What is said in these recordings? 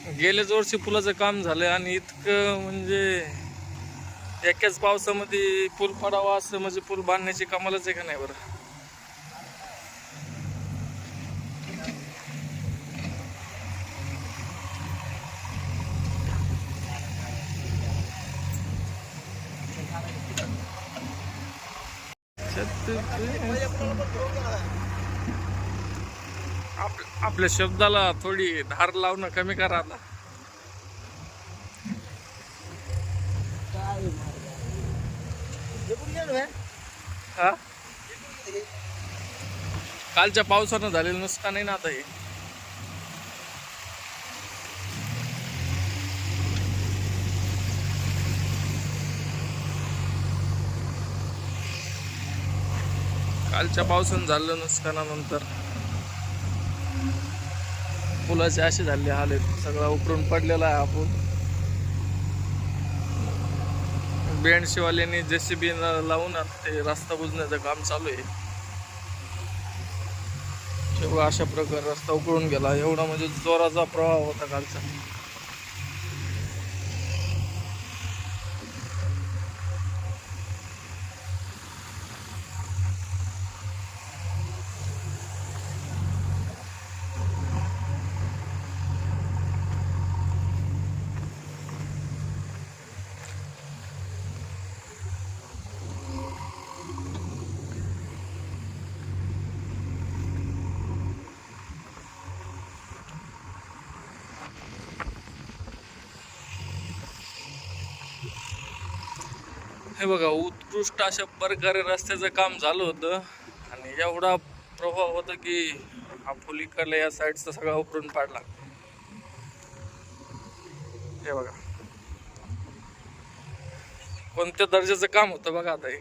गेल्याच वर्षी पुलाचं काम झालं आणि इतकं म्हणजे एकाच पावसामध्ये पूल पडावा असं म्हणजे पूल बांधण्याची कमालच आहे का नाही बरं. आपल्या शब्दाला थोडी धार लावणं कमी करा आता. हा कालच्या पावसानं झालेलं नुकसान आहे ना आता हे. कालच्या पावसानं झालेलं नुकसानानंतर पुलाचे असे झाले हाल आहेत. सगळा उकरून पडलेला आहे. आपण बेंडशिवाल्यांनी JCB लावून ते रस्ता बुजण्याचं काम चालू आहे. तेव्हा अशा प्रकारे रस्ता उकळून गेला. एवढा म्हणजे जोराचा प्रवाह होता कालचा. हे बघा, उत्कृष्ट अशा प्रकारे रस्त्याचं काम झालं होतं आणि एवढा प्रभाव होता की हा पूल इकडला या साईडचा सगळा उकरून पाडला. हे बघा कोणत्या दर्जाचं काम होतं बघा. आता हे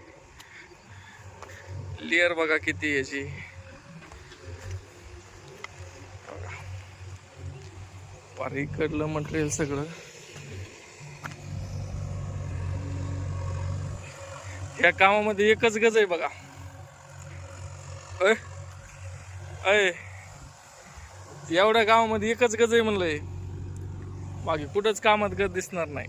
लेअर बघा किती याची. पार इकडलं मटेरियल सगळं. या कामामध्ये एकच गज आहे बघा. अय एवढ्या कामामध्ये एकच गज आहे म्हणलंय. बाकी कुठंच कामात गज दिसणार नाही.